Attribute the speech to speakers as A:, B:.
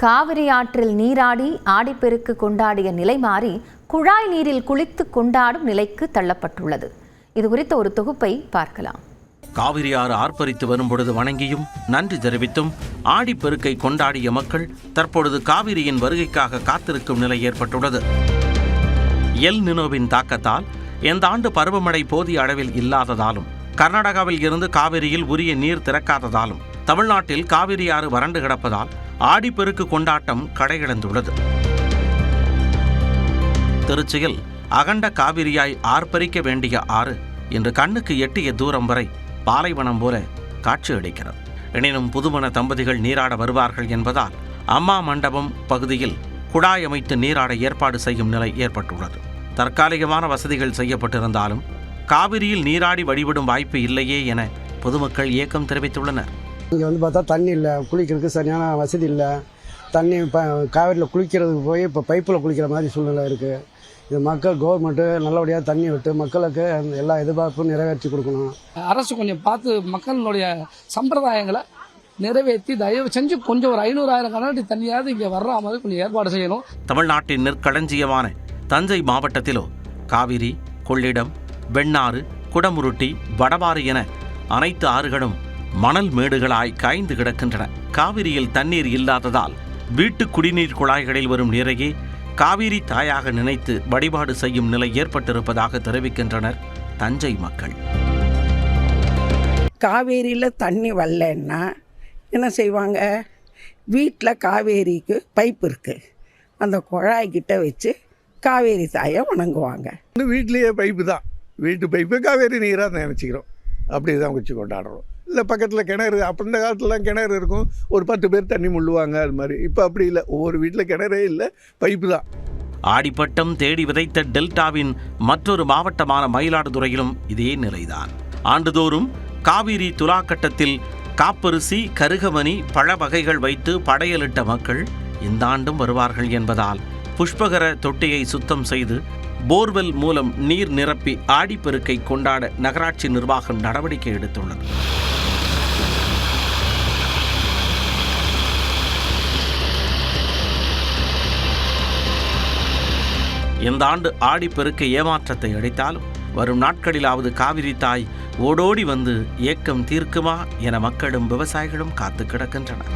A: காவிரி ஆற்றில் நீராடி ஆடிப்பெருக்கு கொண்டாடிய நிலை மாறி குழாய் நீரில் குளித்து கொண்டாடும் நிலைக்கு தள்ளப்பட்டுள்ளது. இது குறித்த ஒரு தொகுப்பை பார்க்கலாம்.
B: காவிரி ஆறு ஆர்ப்பரித்து வரும்பொழுது வணங்கியும் நன்றி தெரிவித்தும் ஆடிப்பெருக்கை கொண்டாடிய மக்கள் தற்பொழுது காவிரியின் வருகைக்காக காத்திருக்கும் நிலை ஏற்பட்டுள்ளது. எல் நினோவின் தாக்கத்தால் இந்த ஆண்டு பருவமழை போதிய அளவில் இல்லாததாலும் கர்நாடகாவில் இருந்து காவிரியில் உரிய நீர் திறக்காததாலும் தமிழ்நாட்டில் காவிரி ஆறு வறண்டு கிடப்பதால் ஆடிப்பெருக்கு கொண்டாட்டம் கடையிழந்துள்ளது. திருச்சியில் அகண்ட காவிரியாய் ஆர்ப்பரிக்க வேண்டிய ஆறு இன்று கண்ணுக்கு எட்டிய தூரம் வரை பாலைவனம் போல காட்சியளிக்கிறது. எனினும் புதுமண தம்பதிகள் நீராட வருவார்கள் என்பதால் அம்மா மண்டபம் பகுதியில் குழாய் அமைத்து நீராட ஏற்பாடு செய்யும் நிலை ஏற்பட்டுள்ளது. தற்காலிகமான வசதிகள் செய்யப்பட்டிருந்தாலும் காவிரியில் நீராடி வழிபடும் வாய்ப்பு இல்லையே என பொதுமக்கள் ஏக்கம் தெரிவித்துள்ளனர்.
C: இங்கே பார்த்தா தண்ணி இல்லை, குளிக்கிறதுக்கு சரியான வசதி இல்லை. தண்ணி காவிரியில் குளிக்கிறதுக்கு போய் இப்போ பைப்பில் குளிக்கிற மாதிரி சூழ்நிலை இருக்குது. இது மக்கள் கவர்மெண்ட்டு நல்லபடியாக தண்ணி விட்டு மக்களுக்கு எல்லா எதிர்பார்ப்பும் நிறைவேற்றி கொடுக்கணும்.
D: அரசு கொஞ்சம் பார்த்து மக்களுடைய சம்பிரதாயங்களை நிறைவேற்றி தயவு செஞ்சு கொஞ்சம் ஒரு 500,000 கனஅடி தண்ணியாவது இங்கே வர்ற மாதிரி கொஞ்சம் ஏற்பாடு செய்யணும்.
B: தமிழ்நாட்டின் நெற்களஞ்சியமான தஞ்சை மாவட்டத்திலோ காவிரி, கொள்ளிடம், வெண்ணாறு, குடமுருட்டி, வடவாறு என அனைத்து ஆறுகளும் மணல் மேடுகளாய் காய்ந்து கிடக்கின்றன. காவிரியில் தண்ணீர் இல்லாததால் வீட்டு குடிநீர் குழாய்களில் வரும் நீரையே காவிரி தாயாக நினைத்து வழிபாடு செய்யும் நிலை ஏற்பட்டிருப்பதாக தெரிவிக்கின்றனர் தஞ்சை மக்கள்.
E: காவேரியில் தண்ணி வரலன்னா என்ன செய்வாங்க? வீட்டில் காவேரிக்கு பைப் இருக்குது, அந்த குழாய்கிட்ட வச்சு காவேரி தாயை வணங்குவாங்க.
F: வீட்லேயே பைப்பு தான், வீட்டு பைப்பு காவேரி நீராக நினச்சிக்கிறோம். அப்படி தான் வச்சு கொண்டாடுறோம். இல்லை பக்கத்தில் கிணறு, அப்போ இந்த காலத்துலலாம் கிணறு இருக்கும், ஒரு 10 பேர் தண்ணி முள்ளுவாங்க, அது மாதிரி. இப்போ அப்படி இல்லை, ஒவ்வொரு வீட்டில் கிணறே இல்லை, பைப்பு தான்.
B: ஆடிப்பட்டம் தேடி விதைத்த டெல்டாவின் மற்றொரு மாவட்டமான மயிலாடுதுறையிலும் இதே நிலைதான். ஆண்டுதோறும் காவிரி துலாக்கட்டத்தில் காப்பரிசி, கருகமணி, பழ வகைகள் வைத்து படையலிட்ட மக்கள் இந்த ஆண்டும் வருவார்கள் என்பதால் புஷ்பகர தொட்டியை சுத்தம் செய்து போர்வெல் மூலம் நீர் நிரப்பி ஆடிப்பெருக்கை கொண்டாட நகராட்சி நிர்வாகம் நடவடிக்கை எடுத்துள்ளது. இந்த ஆண்டு ஆடிப்பெருக்கை ஏமாற்றத்தை அளித்தாலும் வரும் நாட்களிலாவது காவிரி தாய் ஓடோடி வந்து ஏக்கம் தீர்க்குமா என மக்களும் விவசாயிகளும் காத்து கிடக்கின்றனர்.